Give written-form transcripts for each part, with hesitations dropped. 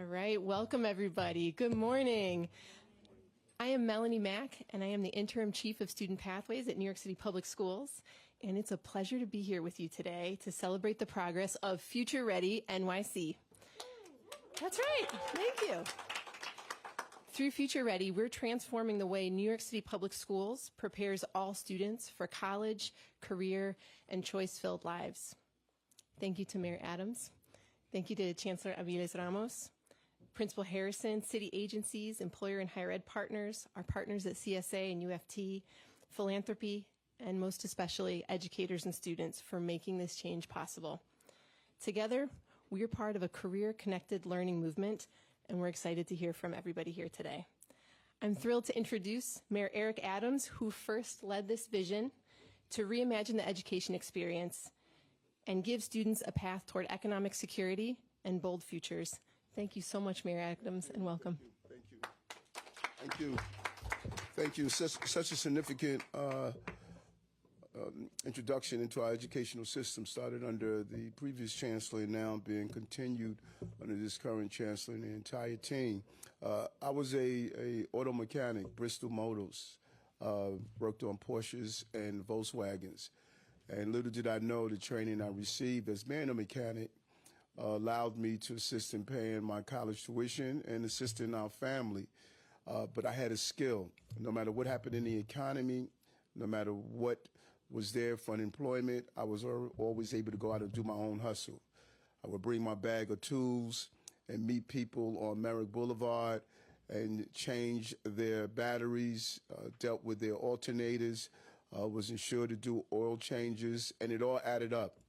All right, welcome everybody. Good morning. I am Melanie Mack, and I am the Interim Chief of Student Pathways at New York City Public Schools, and it's a pleasure to be here with you today to celebrate the progress of Future Ready NYC. That's right, thank you. Through Future Ready, we're transforming the way New York City Public Schools prepares all students for college, career, and choice-filled lives. Thank you to Mayor Adams. Thank you to Chancellor Aviles Ramos, Principal Harrison, city agencies, employer and higher ed partners, our partners at CSA and UFT, philanthropy, and most especially educators and students for making this change possible. Together, we are part of a career-connected learning movement, and we're excited to hear from everybody here today. I'm thrilled to introduce Mayor Eric Adams, who first led this vision to reimagine the education experience and give students a path toward economic security and bold futures. Thank you so much, Mayor Adams, and welcome. Thank you. Thank you. Thank you. Such a significant introduction into our educational system, started under the previous chancellor, now being continued under this current chancellor and the entire team. I was a auto mechanic, Bristol Motors, worked on Porsches and Volkswagens. And little did I know the training I received as being a mechanic allowed me to assist in paying my college tuition and assisting our family. But I had a skill. No matter what happened in the economy, no matter what was there for unemployment, I was always able to go out and do my own hustle. I would bring my bag of tools and meet people on Merrick Boulevard and change their batteries, dealt with their alternators, was insured to do oil changes, and it all added up.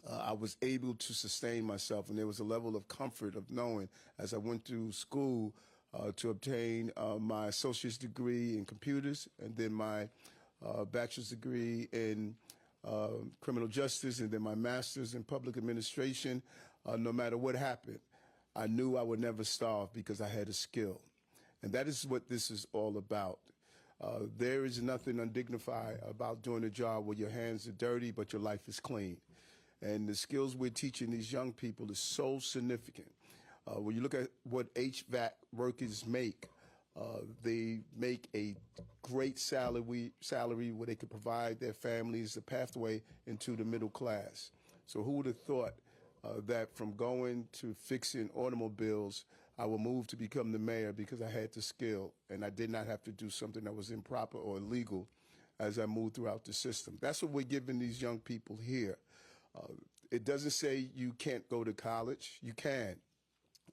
I was able to sustain myself, and there was a level of comfort of knowing as I went through school to obtain my associate's degree in computers and then my bachelor's degree in criminal justice and then my master's in public administration. No matter what happened, I knew I would never starve because I had a skill. And that is what this is all about. There is nothing undignified about doing a job where your hands are dirty but your life is clean. And the skills we're teaching these young people is so significant. When you look at what HVAC workers make, they make a great salary where they can provide their families a pathway into the middle class. So who would have thought that from going to fixing automobiles, I would move to become the mayor because I had the skill and I did not have to do something that was improper or illegal as I moved throughout the system. That's what we're giving these young people here. It doesn't say you can't go to college. You can.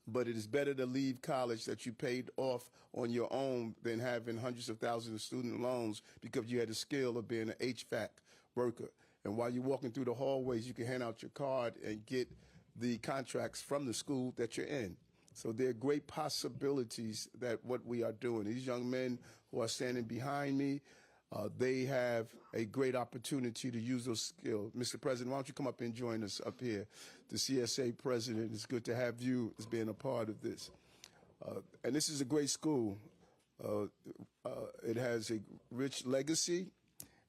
But it is better to leave college that you paid off on your own than having hundreds of thousands of student loans because you had the skill of being an HVAC worker. And while you're walking through the hallways, you can hand out your card and get the contracts from the school that you're in. So there are great possibilities that what we are doing. These young men who are standing behind me, they have a great opportunity to use those skills. Mr. President, why don't you come up and join us up here? The CSA president, it's good to have you as being a part of this. And this is a great school. It has a rich legacy,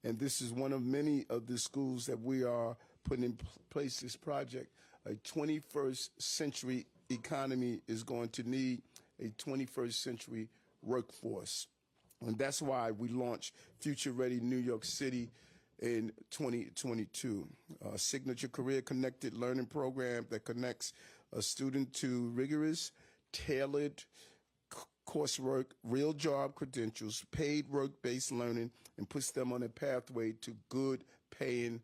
and this is one of many of the schools that we are putting in place this project. A 21st century economy is going to need a 21st century workforce. And that's why we launched Future Ready New York City in 2022, a signature career-connected learning program that connects a student to rigorous, tailored coursework, real job credentials, paid work-based learning, and puts them on a pathway to good-paying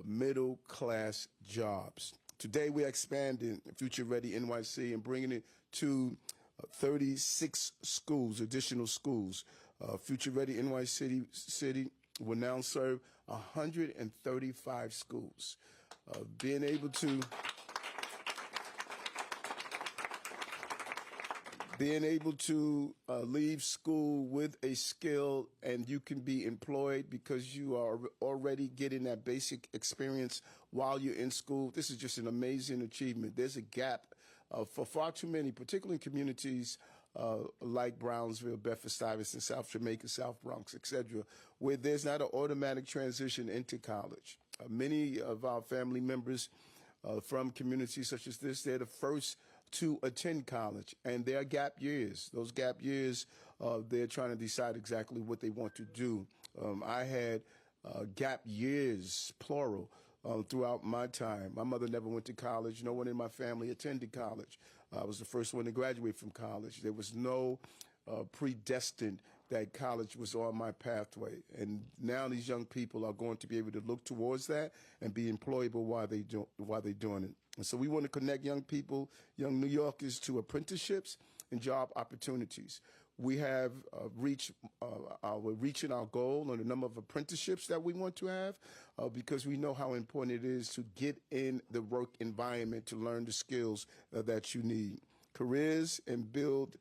middle-class jobs. Today, we're expanding Future Ready NYC and bringing it to 36 schools, additional schools. Future Ready NYC City will now serve 135 schools. Being able to leave school with a skill and you can be employed because you are already getting that basic experience while you're in school. This is just an amazing achievement. There's a gap for far too many, particularly in communities like Brownsville, Bedford-Stuyvesant, South Jamaica, South Bronx, etc., where there's not an automatic transition into college. Many of our family members from communities such as this, they're the first to attend college, and there are gap years. Those gap years, they're trying to decide exactly what they want to do. I had gap years, plural, throughout my time. My mother never went to college. No one in my family attended college. I was the first one to graduate from college. There was no predestined that college was on my pathway. And now these young people are going to be able to look towards that and be employable while they're doing it. And so we want to connect young people, young New Yorkers, to apprenticeships and job opportunities. We have we're reaching our goal on the number of apprenticeships that we want to have because we know how important it is to get in the work environment to learn the skills that you need. Careers and build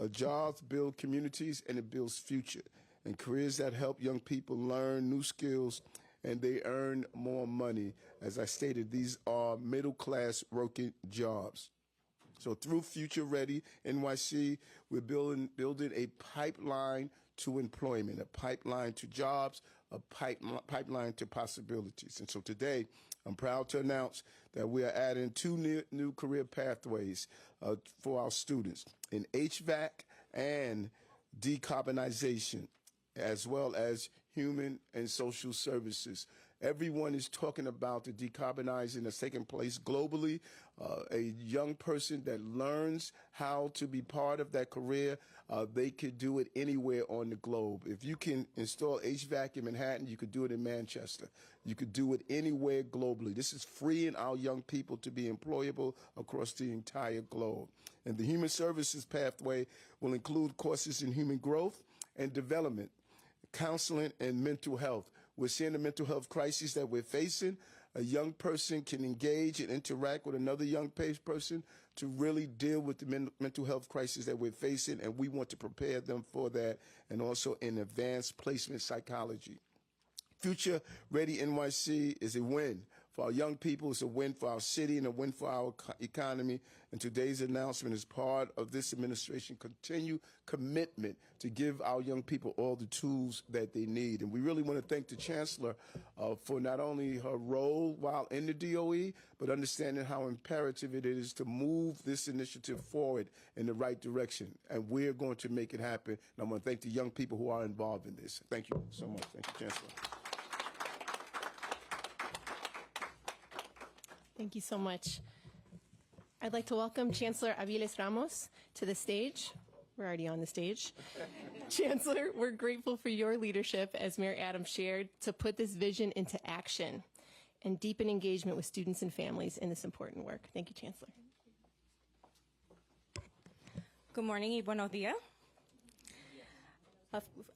jobs, build communities, and it builds future. And careers that help young people learn new skills and they earn more money. As I stated, these are middle-class working jobs. So through Future Ready NYC, we're building a pipeline to employment, a pipeline to jobs, a pipeline to possibilities. And so today, I'm proud to announce that we are adding two new career pathways for our students in HVAC and decarbonization, as well as human and social services. Everyone is talking about the decarbonizing that's taking place globally. A young person that learns how to be part of that career, they could do it anywhere on the globe. If you can install HVAC in Manhattan, you could do it in Manchester. You could do it anywhere globally. This is freeing our young people to be employable across the entire globe. And the human services pathway will include courses in human growth and development, counseling, and mental health. We're seeing the mental health crisis that we're facing. A young person can engage and interact with another young person to really deal with the mental health crisis that we're facing, and we want to prepare them for that, and also in advanced placement psychology. Future Ready NYC is a win for our young people. It's a win for our city and a win for our economy. And today's announcement is part of this administration's continued commitment to give our young people all the tools that they need. And we really want to thank the Chancellor for not only her role while in the DOE, but understanding how imperative it is to move this initiative forward in the right direction. And we're going to make it happen. And I want to thank the young people who are involved in this. Thank you so much. Thank you, Chancellor. Thank you so much. I'd like to welcome Chancellor Aviles Ramos to the stage. We're already on the stage. Chancellor, we're grateful for your leadership, as Mayor Adams shared, to put this vision into action and deepen engagement with students and families in this important work. Thank you, Chancellor. Good morning y buenos días.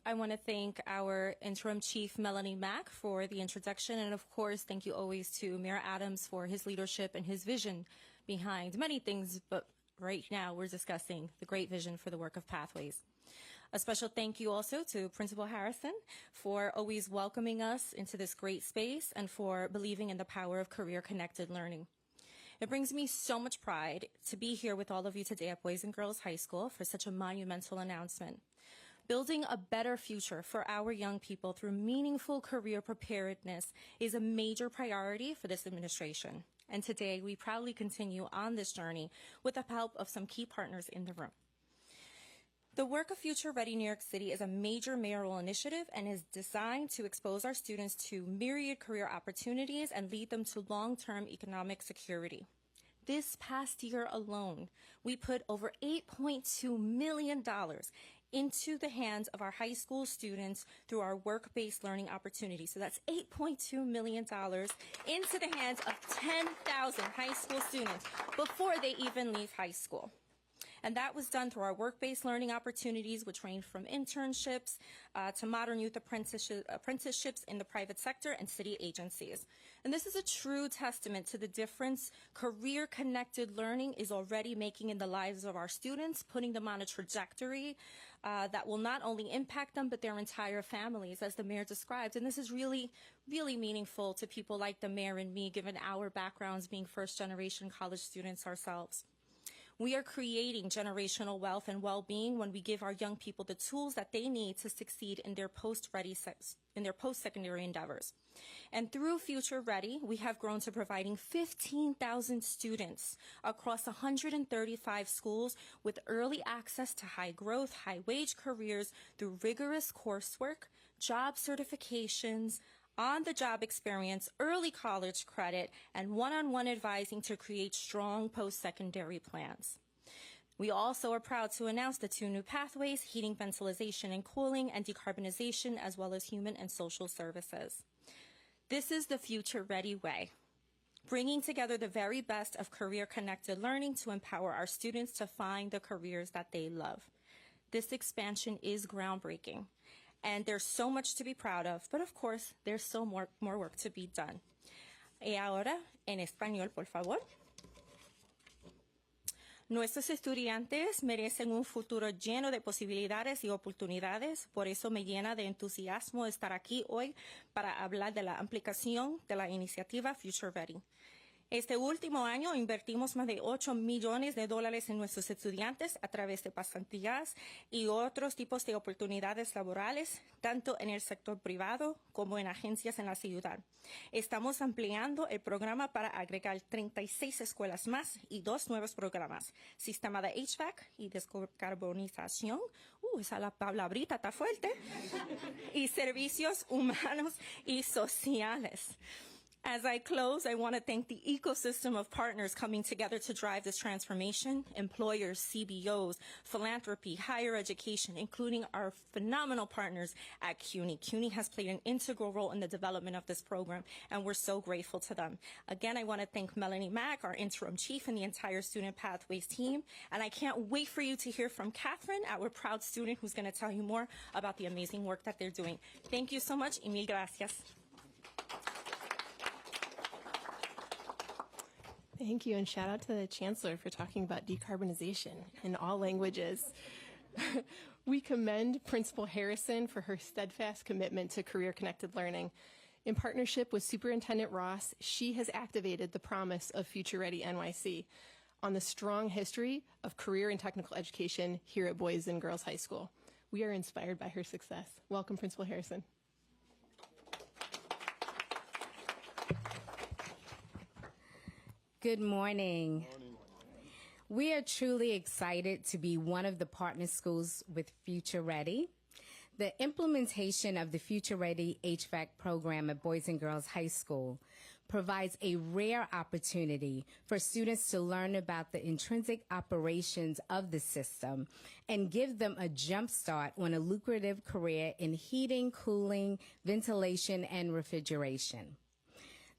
I want to thank our Interim Chief, Melanie Mack, for the introduction. And of course, thank you always to Mayor Adams for his leadership and his vision behind many things. But right now, we're discussing the great vision for the work of Pathways. A special thank you also to Principal Harrison for always welcoming us into this great space and for believing in the power of career-connected learning. It brings me so much pride to be here with all of you today at Boys and Girls High School for such a monumental announcement. Building a better future for our young people through meaningful career preparedness is a major priority for this administration. And today, we proudly continue on this journey with the help of some key partners in the room. The work of Future Ready New York City is a major mayoral initiative and is designed to expose our students to myriad career opportunities and lead them to long-term economic security. This past year alone, we put over $8.2 million into the hands of our high school students through our work-based learning opportunities. So that's $8.2 million into the hands of 10,000 high school students before they even leave high school. And that was done through our work-based learning opportunities, which range from internships to modern youth apprenticeships in the private sector and city agencies. And this is a true testament to the difference career-connected learning is already making in the lives of our students, putting them on a trajectory that will not only impact them, but their entire families, as the mayor described. And this is really, really meaningful to people like the mayor and me, given our backgrounds being first-generation college students ourselves. We are creating generational wealth and well-being when we give our young people the tools that they need to succeed in their post-secondary endeavors. And through Future Ready, we have grown to providing 15,000 students across 135 schools with early access to high-growth, high-wage careers through rigorous coursework, job certifications, on-the-job experience, early college credit, and one-on-one advising to create strong post-secondary plans. We also are proud to announce the 2 new pathways, heating, ventilation, and cooling, and decarbonization, as well as human and social services. This is the future-ready way, bringing together the very best of career-connected learning to empower our students to find the careers that they love. This expansion is groundbreaking, and there's so much to be proud of, but of course, there's still more work to be done. Y ahora, en español, por favor. Nuestros estudiantes merecen un futuro lleno de posibilidades y oportunidades. Por eso me llena de entusiasmo estar aquí hoy para hablar de la aplicación de la iniciativa Future Ready. Este último año invertimos más de $8 millones en nuestros estudiantes a través de pasantías y otros tipos de oportunidades laborales, tanto en el sector privado como en agencias en la ciudad. Estamos ampliando el programa para agregar 36 escuelas más y 2 nuevos programas, sistema de HVAC y descarbonización, esa la palabrita está fuerte, y servicios humanos y sociales. As I close, I want to thank the ecosystem of partners coming together to drive this transformation, employers, CBOs, philanthropy, higher education, including our phenomenal partners at CUNY. CUNY has played an integral role in the development of this program, and we're so grateful to them. Again, I want to thank Melanie Mack, our interim chief, and the entire Student Pathways team. And I can't wait for you to hear from Catherine, our proud student, who's going to tell you more about the amazing work that they're doing. Thank you so much, y mil gracias. Thank you, and shout out to the Chancellor for talking about decarbonization in all languages. We commend Principal Harrison for her steadfast commitment to career-connected learning. In partnership with Superintendent Ross, she has activated the promise of Future Ready NYC on the strong history of career and technical education here at Boys and Girls High School. We are inspired by her success. Welcome, Principal Harrison. Good morning. We are truly excited to be one of the partner schools with Future Ready. The implementation of the Future Ready HVAC program at Boys and Girls High School provides a rare opportunity for students to learn about the intrinsic operations of the system and give them a jump start on a lucrative career in heating, cooling, ventilation, and refrigeration.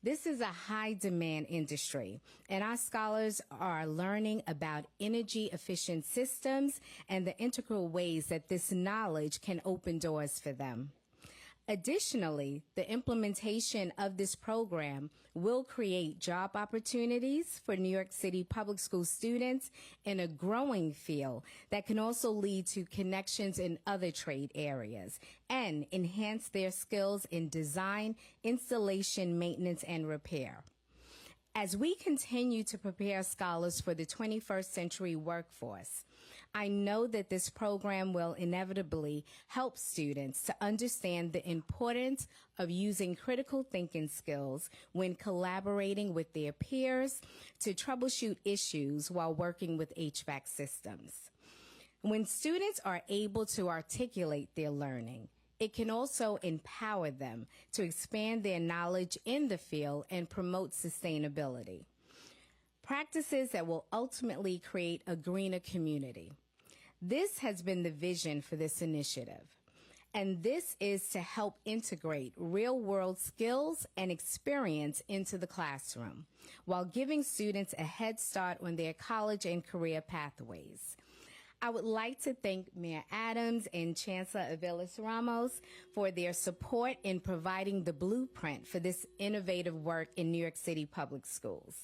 This is a high-demand industry, and our scholars are learning about energy-efficient systems and the integral ways that this knowledge can open doors for them. Additionally, the implementation of this program will create job opportunities for New York City public school students in a growing field that can also lead to connections in other trade areas and enhance their skills in design, installation, maintenance, and repair. As we continue to prepare scholars for the 21st century workforce, I know that this program will inevitably help students to understand the importance of using critical thinking skills when collaborating with their peers to troubleshoot issues while working with HVAC systems. When students are able to articulate their learning, it can also empower them to expand their knowledge in the field and promote sustainability. Practices that will ultimately create a greener community. This has been the vision for this initiative, and this is to help integrate real-world skills and experience into the classroom while giving students a head start on their college and career pathways. I would like to thank Mayor Adams and Chancellor Aviles Ramos for their support in providing the blueprint for this innovative work in New York City public schools.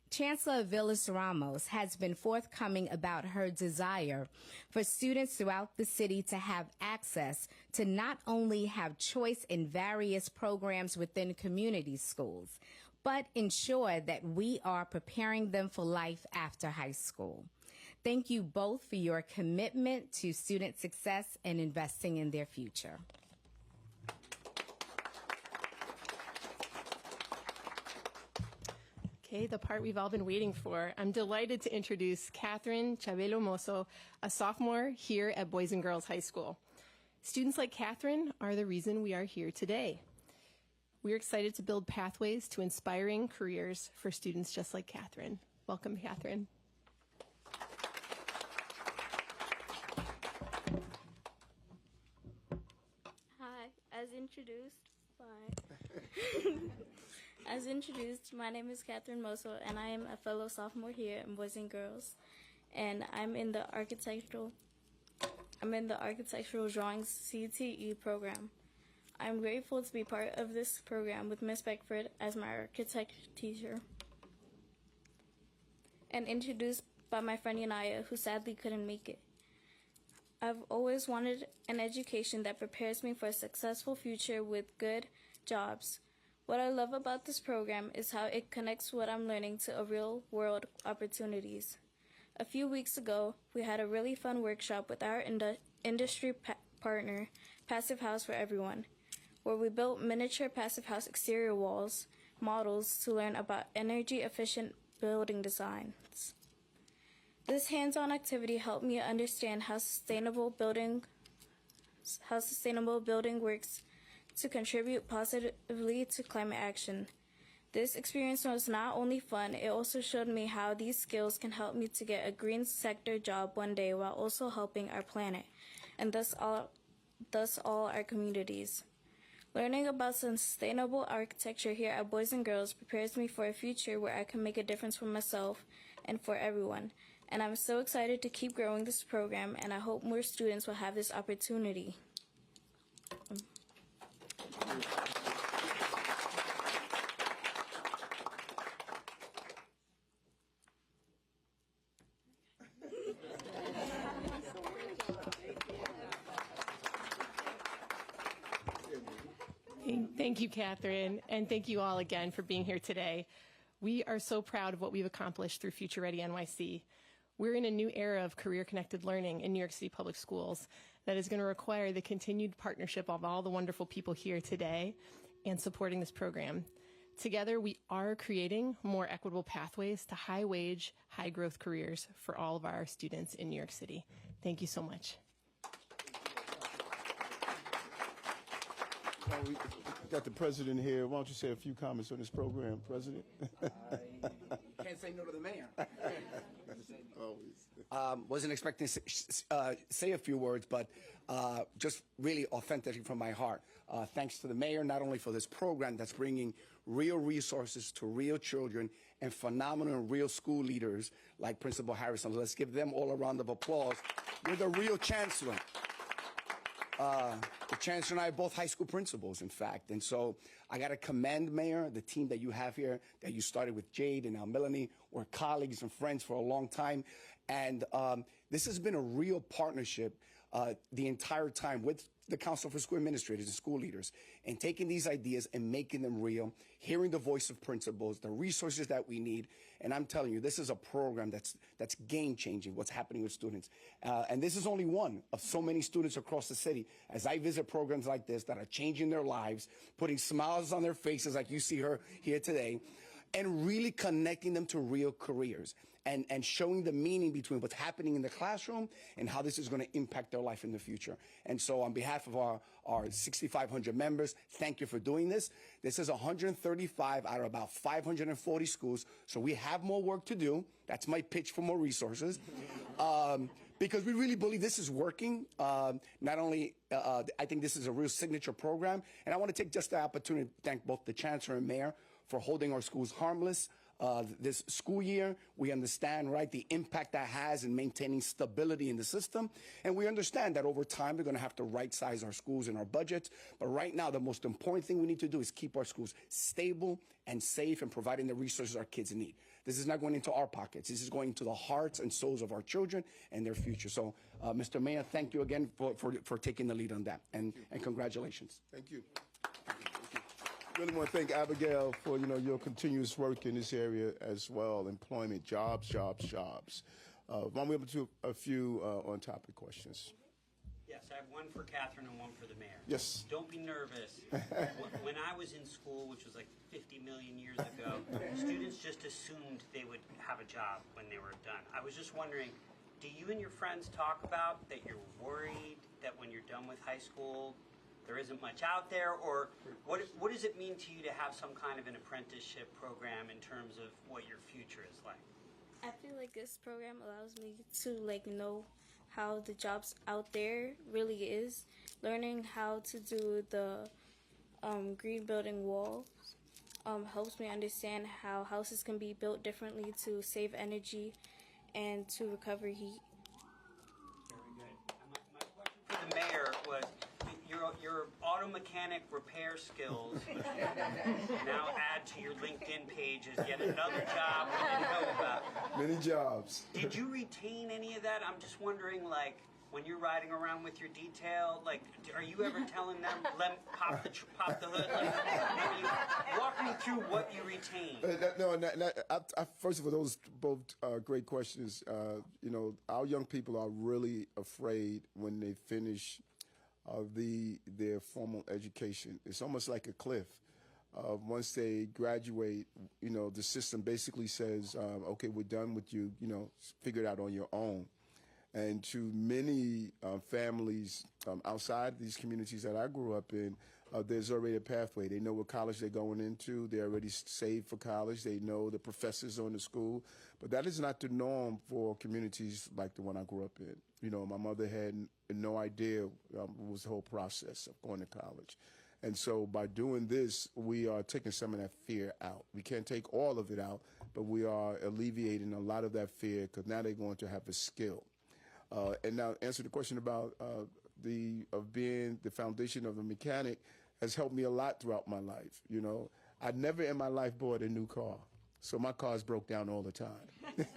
Chancellor Aviles Ramos has been forthcoming about her desire for students throughout the city to have access to not only have choice in various programs within community schools, but ensure that we are preparing them for life after high school. Thank you both for your commitment to student success and investing in their future. Okay, the part we've all been waiting for. I'm delighted to introduce Catherine Chabelo Mozo, a sophomore here at Boys and Girls High School. Students like Catherine are the reason we are here today. We're excited to build pathways to inspiring careers for students just like Catherine. Welcome, Catherine. Hi, as introduced, my name is Catherine Moso, and I am a fellow sophomore here in Boys and Girls, and I'm in the architectural drawings CTE program. I'm grateful to be part of this program with Miss Beckford as my architect teacher, and introduced by my friend Yanaya, who sadly couldn't make it. I've always wanted an education that prepares me for a successful future with good jobs. What I love about this program is how it connects what I'm learning to real-world opportunities. A few weeks ago, we had a really fun workshop with our industry partner, Passive House for Everyone, where we built miniature Passive House exterior walls models to learn about energy-efficient building designs. This hands-on activity helped me understand how sustainable building works to contribute positively to climate action. This experience was not only fun, it also showed me how these skills can help me to get a green sector job one day while also helping our planet, and thus all our communities. Learning about sustainable architecture here at Boys and Girls prepares me for a future where I can make a difference for myself and for everyone. And I'm so excited to keep growing this program, and I hope more students will have this opportunity. Thank you, Catherine, and thank you all again for being here today. We are so proud of what we've accomplished through Future Ready NYC. We're in a new era of career-connected learning in New York City Public Schools that is going to require the continued partnership of all the wonderful people here today and supporting this program. Together, we are creating more equitable pathways to high-wage, high-growth careers for all of our students in New York City. Thank you so much. Well, we got the president here. Why don't you say a few comments on this program, President? Can't say no to the mayor. Always. Wasn't expecting to say a few words, but just really authentically from my heart. Thanks to the mayor, not only for this program that's bringing real resources to real children and phenomenal real school leaders like Principal Harrison. Let's give them all a round of applause. You're the real chancellor. The chancellor and I are both high school principals, in fact. And so I got to commend, Mayor, the team that you have here, that you started with Jade and now Melanie. We're colleagues and friends for a long time. And this has been a real partnership the entire time with the Council for School Administrators and school leaders, and taking these ideas and making them real, hearing the voice of principals, the resources that we need. And I'm telling you, this is a program that's game-changing, what's happening with students. And this is only one of so many students across the city. As I visit programs like this that are changing their lives, putting smiles on their faces like you see her here today, and really connecting them to real careers and showing the meaning between what's happening in the classroom and how this is going to impact their life in the future. And so on behalf of our 6,500 members, thank you for doing this. This is 135 out of about 540 schools, so we have more work to do. That's my pitch for more resources. Because we really believe this is working. Not only, I think this is a real signature program, and I want to take just the opportunity to thank both the Chancellor and Mayor for holding our schools harmless this school year. We understand, right, the impact that has in maintaining stability in the system. And we understand that over time, we're going to have to right-size our schools and our budgets. But right now, the most important thing we need to do is keep our schools stable and safe and providing the resources our kids need. This is not going into our pockets. This is going into the hearts and souls of our children and their future. So, Mr. Mayor, thank you again for taking the lead on that. And congratulations. Thank you. Really want to thank Abigail for your continuous work in this area as well. Employment, jobs, jobs, jobs. Why don't we open to a few on-topic questions? Yes, I have one for Catherine and one for the mayor. Yes. Don't be nervous. When I was in school, which was like 50 million years ago, students just assumed they would have a job when they were done. I was just wondering, do you and your friends talk about that you're worried that when you're done with high school, there isn't much out there? Or what does it mean to you to have some kind of an apprenticeship program in terms of what your future is like? I feel like this program allows me to know how the jobs out there really is. Learning how to do the green building walls helps me understand how houses can be built differently to save energy and to recover heat. Very good. My question for the mayor was, your auto mechanic repair skills now add to your LinkedIn page as yet another job we didn't know about. Many jobs. Did you retain any of that? I'm just wondering, when you're riding around with your detail, are you ever telling them, pop the hood? Maybe walk me through what you retain. First of all, those both great questions. Our young people are really afraid when they finish their formal education. It's almost like a cliff. Once they graduate, the system basically says, okay, we're done with you, figure it out on your own. And to many families outside these communities that I grew up in, there's already a pathway. They know what college they're going into. They're already saved for college. They know the professors on the school. But that is not the norm for communities like the one I grew up in. My mother had no idea what was the whole process of going to college. And so by doing this, we are taking some of that fear out. We can't take all of it out, but we are alleviating a lot of that fear because now they're going to have a skill. And now answer the question about being the foundation of a mechanic has helped me a lot throughout my life. I never in my life bought a new car, so my cars broke down all the time.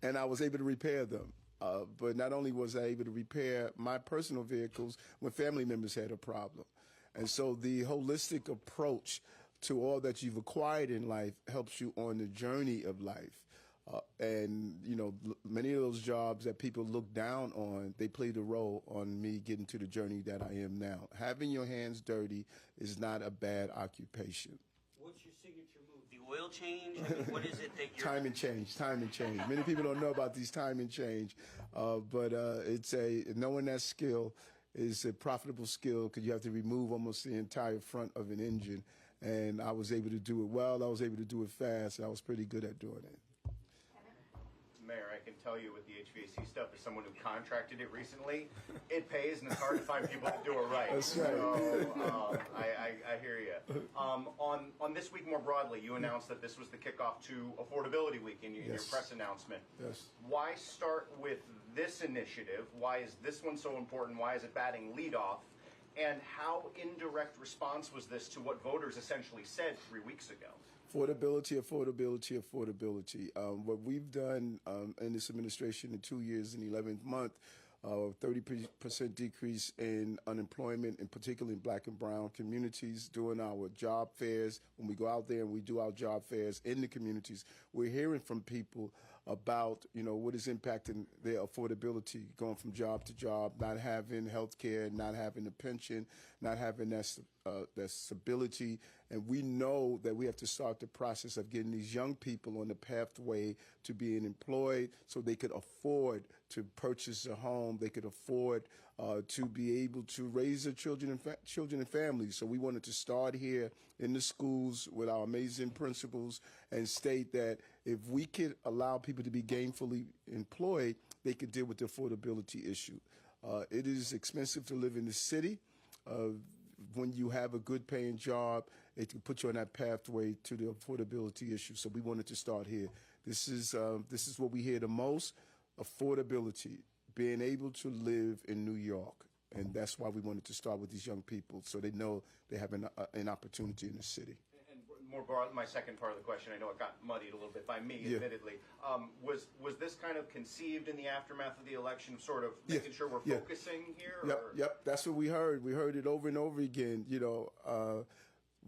And I was able to repair them. But not only was I able to repair my personal vehicles when family members had a problem. And so the holistic approach to all that you've acquired in life helps you on the journey of life. And many of those jobs that people look down on, they played a role on me getting to the journey that I am now. Having your hands dirty is not a bad occupation. What's your signature move? The oil change? What is it that you're... Time and change. Many people don't know about these time and change, but knowing that skill is a profitable skill because you have to remove almost the entire front of an engine. And I was able to do it well. I was able to do it fast. And I was pretty good at doing it. Mayor, I can tell you with the HVAC stuff, as someone who contracted it recently, it pays and it's hard to find people to do it right. That's right. So I hear you. On this week more broadly, you announced that this was the kickoff to Affordability Week in your press announcement. Yes. Why start with this initiative? Why is this one so important? Why is it batting leadoff? And how indirect response was this to what voters essentially said 3 weeks ago? Affordability. What we've done in this administration in 2 years and 11th month, 30% decrease in unemployment, in particularly in black and brown communities, doing our job fairs. When we go out there and we do our job fairs in the communities, we're hearing from people about, what is impacting their affordability, going from job to job, not having health care, not having a pension, not having that stability. And we know that we have to start the process of getting these young people on the pathway to being employed so they could afford to purchase a home, they could afford to be able to raise their children and families. So we wanted to start here in the schools with our amazing principals and state that if we could allow people to be gainfully employed, they could deal with the affordability issue. It is expensive to live in the city. When you have a good paying job, it can put you on that pathway to the affordability issue. So we wanted to start here. This is what we hear the most, affordability, being able to live in New York. And that's why we wanted to start with these young people so they know they have an opportunity in the city. And more broad, my second part of the question, I know it got muddied a little bit by me, admittedly. Was this kind of conceived in the aftermath of the election, sort of making sure we're focusing here? Yep. That's what we heard. We heard it over and over again.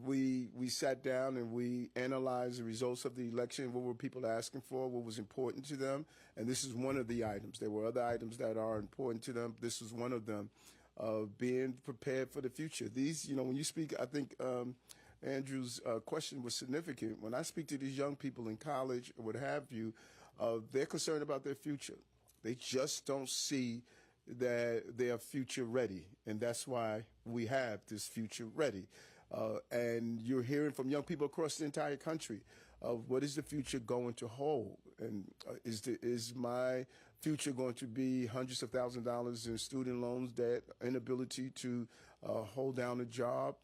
we sat down and we analyzed the results of the election. What were people asking for? What was important to them? And this is one of the items. There were other items that are important to them. This was one of them. Being prepared for the future. These, when you speak, I think Andrew's question was significant. When I speak to these young people in college or what have you, they're concerned about their future. They just don't see that they are future ready, and that's why we have this future ready. And you're hearing from young people across the entire country of what is the future going to hold, and is my future going to be hundreds of thousands of dollars in student loans, debt, inability to hold down a job?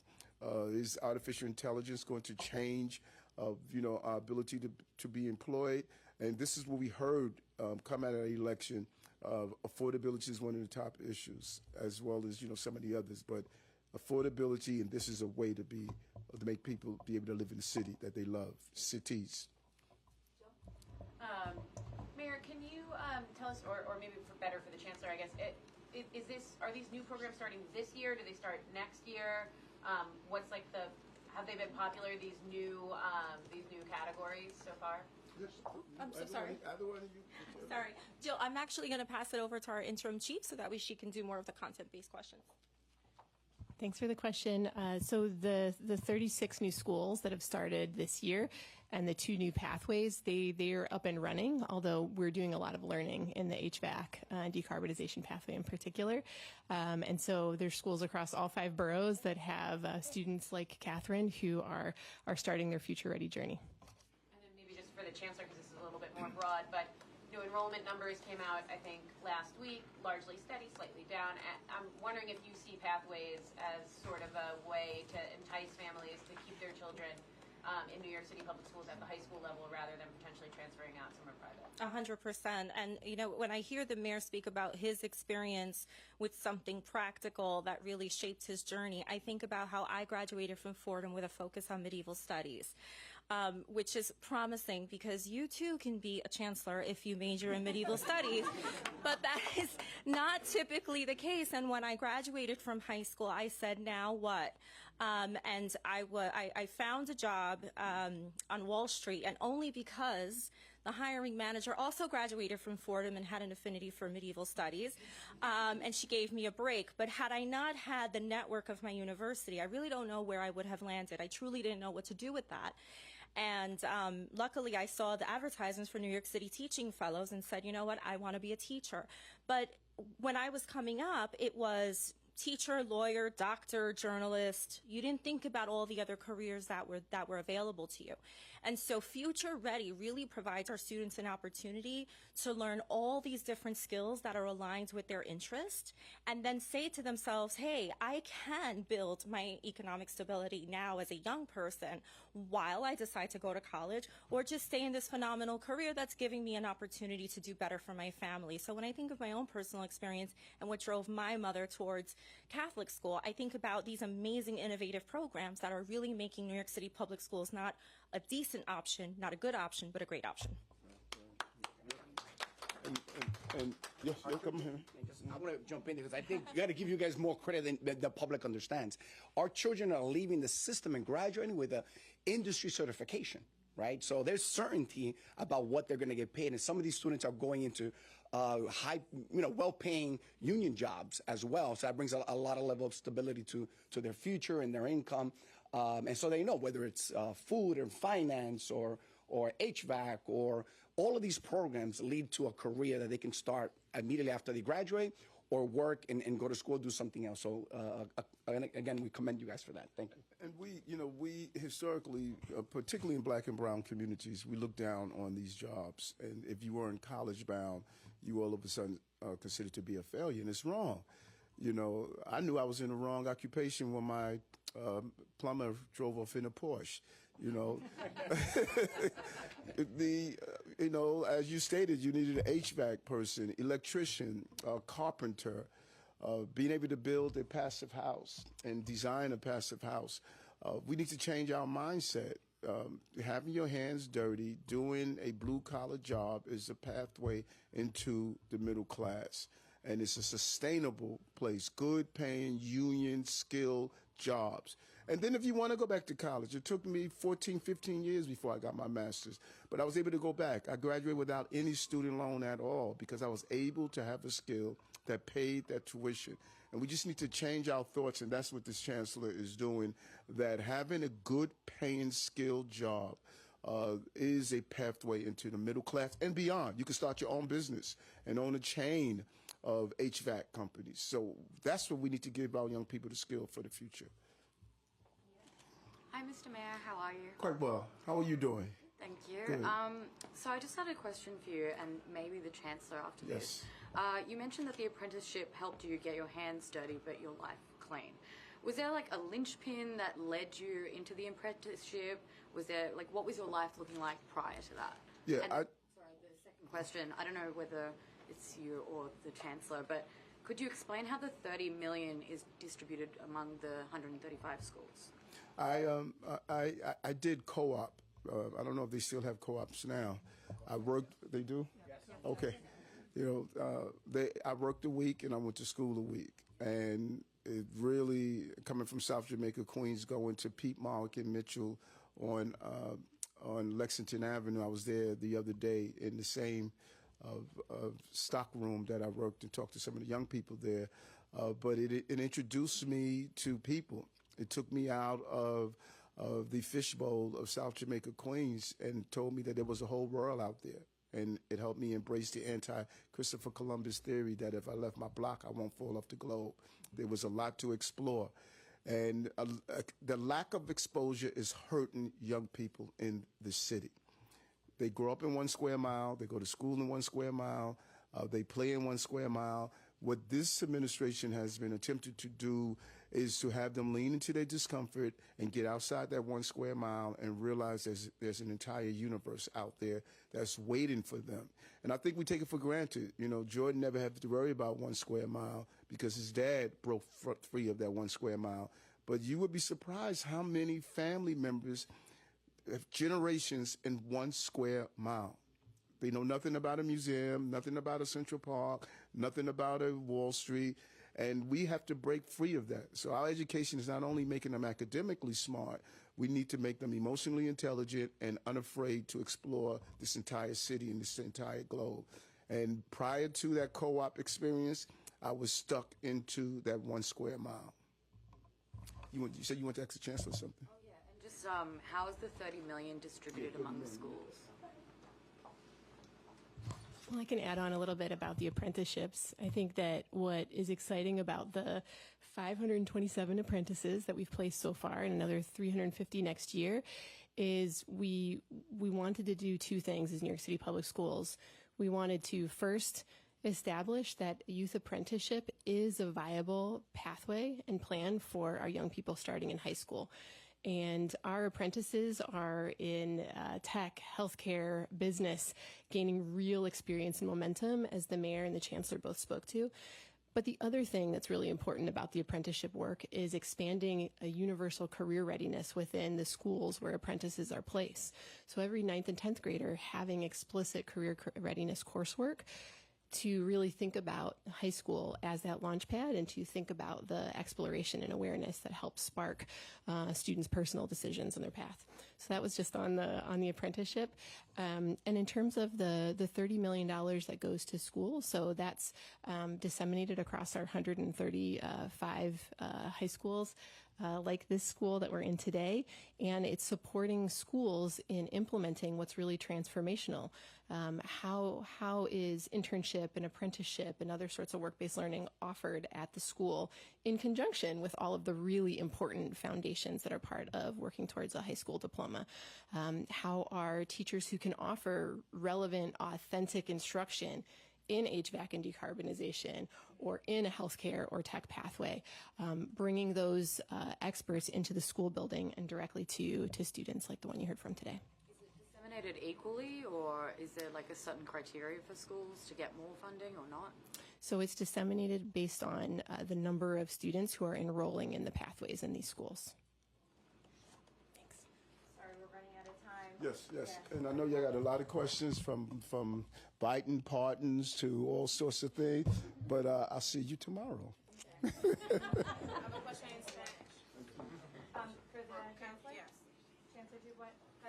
Is artificial intelligence going to change, our ability to be employed? And this is what we heard come out of the election. Affordability is one of the top issues, as well as some of the others. But affordability, and this is a way to make people be able to live in the city that they love, cities. Mayor, can you tell us, or maybe better for the Chancellor, I guess, are these new programs starting this year? Do they start next year? Have they been popular, these new categories so far? I'm so sorry. Sorry. Jill, I'm actually going to pass it over to our interim chief so that way she can do more of the content-based questions. Thanks for the question. So the 36 new schools that have started this year and the 2 new pathways, they are up and running, although we're doing a lot of learning in the HVAC decarbonization pathway in particular. And so there's schools across all 5 boroughs that have students like Catherine who are starting their future-ready journey. And then maybe just for the Chancellor, because this is a little bit more broad, but enrollment numbers came out, I think, last week, largely steady, slightly down. I'm wondering if you see pathways as sort of a way to entice families to keep their children in New York City public schools at the high school level rather than potentially transferring out somewhere private. 100%. And, when I hear the mayor speak about his experience with something practical that really shaped his journey, I think about how I graduated from Fordham with a focus on medieval studies. Which is promising because you too can be a chancellor if you major in medieval studies, but that is not typically the case. And when I graduated from high school, I said, now what? And I found a job on Wall Street, and only because the hiring manager also graduated from Fordham and had an affinity for medieval studies, and she gave me a break. But had I not had the network of my university, I really don't know where I would have landed. I truly didn't know what to do with that. And luckily, I saw the advertisements for New York City Teaching Fellows and said, you know what, I want to be a teacher. But when I was coming up, it was teacher, lawyer, doctor, journalist. You didn't think about all the other careers that were available to you. And so Future Ready really provides our students an opportunity to learn all these different skills that are aligned with their interest, and then say to themselves, hey, I can build my economic stability now as a young person while I decide to go to college, or just stay in this phenomenal career that's giving me an opportunity to do better for my family. So when I think of my own personal experience and what drove my mother towards Catholic school, I think about these amazing innovative programs that are really making New York City public schools not a decent option, not a good option, but a great option. And come here. I want to jump in because I think you got to give you guys more credit than the public understands. Our children are leaving the system and graduating with an industry certification, right? So there's certainty about what they're going to get paid, and some of these students are going into high, well-paying union jobs as well. So that brings a lot of level of stability to their future and their income. And so they know whether it's food or finance or HVAC or all of these programs lead to a career that they can start immediately after they graduate or work and go to school, do something else. So again, we commend you guys for that. Thank you. And we historically, particularly in black and brown communities, we look down on these jobs. And if you weren't college bound, you all of a sudden considered to be a failure, and it's wrong. I knew I was in the wrong occupation when my plumber drove off in a Porsche. As you stated, you needed an HVAC person, electrician, carpenter, being able to build a passive house and design a passive house. We need to change our mindset. Having your hands dirty, doing a blue-collar job is a pathway into the middle class. And it's a sustainable place, good-paying, union, skilled jobs. And then if you want to go back to college, it took me 14, 15 years before I got my master's, but I was able to go back. I graduated without any student loan at all because I was able to have a skill that paid that tuition. And we just need to change our thoughts, and that's what this chancellor is doing, that having a good paying skilled job is a pathway into the middle class and beyond. You can start your own business and own a chain of HVAC companies. So that's what we need to give our young people the skill for the future. Hi, Mr. Mayor. How are you? Quite well. How are you doing? Thank you. Good. So I just had a question for you, and maybe the Chancellor after this. Yes. You mentioned that the apprenticeship helped you get your hands dirty, but your life clean. Was there like a linchpin that led you into the apprenticeship? Was there what was your life looking like prior to that? Yeah. And, sorry, the second question. I don't know whether it's you or the Chancellor, but could you explain how the 30 million is distributed among the 135 schools? I did co-op. I don't know if they still have co-ops now. I worked. They do. Yes. Okay. I worked a week and I went to school a week, and it really, coming from South Jamaica, Queens, going to Pete Markin Mitchell on Lexington Avenue. I was there the other day in the same stock room that I worked and talked to some of the young people there. But it introduced me to people. It took me out of the fishbowl of South Jamaica, Queens, and told me that there was a whole world out there. And it helped me embrace the anti-Christopher Columbus theory that if I left my block, I won't fall off the globe. There was a lot to explore. And the lack of exposure is hurting young people in the city. They grow up in 1 square mile. They go to school in 1 square mile. They play in 1 square mile. What this administration has been attempted to do is to have them lean into their discomfort and get outside that 1 square mile and realize there's an entire universe out there that's waiting for them. And I think we take it for granted. Jordan never had to worry about 1 square mile because his dad broke free of that 1 square mile. But you would be surprised how many family members have generations in 1 square mile. They know nothing about a museum, nothing about a Central Park, nothing about a Wall Street, and we have to break free of that. So our education is not only making them academically smart, we need to make them emotionally intelligent and unafraid to explore this entire city and this entire globe. And prior to that co-op experience, I was stuck into that 1 square mile. You said you went to ask the Chancellor something? Oh, yeah. And just how is the 30 million distributed among the schools? Well, I can add on a little bit about the apprenticeships. I think that what is exciting about the 527 apprentices that we've placed so far and another 350 next year is we wanted to do 2 things as New York City Public Schools. We wanted to first establish that a youth apprenticeship is a viable pathway and plan for our young people starting in high school. And our apprentices are in tech, healthcare, business, gaining real experience and momentum, as the mayor and the chancellor both spoke to. But the other thing that's really important about the apprenticeship work is expanding a universal career readiness within the schools where apprentices are placed. So every 9th and 10th grader having explicit career readiness coursework to really think about high school as that launch pad and to think about the exploration and awareness that helps spark students' personal decisions on their path. So that was just on the apprenticeship. And in terms of the $30 million that goes to schools, so that's disseminated across our 135 high schools. Like this school that we're in today, and it's supporting schools in implementing what's really transformational. How is internship and apprenticeship and other sorts of work-based learning offered at the school in conjunction with all of the really important foundations that are part of working towards a high school diploma? How are teachers who can offer relevant, authentic instruction in HVAC and decarbonization or in a healthcare or tech pathway, bringing those experts into the school building and directly to students like the one you heard from today. Is it disseminated equally, or is there like a certain criteria for schools to get more funding or not? So it's disseminated based on the number of students who are enrolling in the pathways in these schools. Yes. And I know you got a lot of questions from biting partners to all sorts of things, but I'll see you tomorrow. I have a question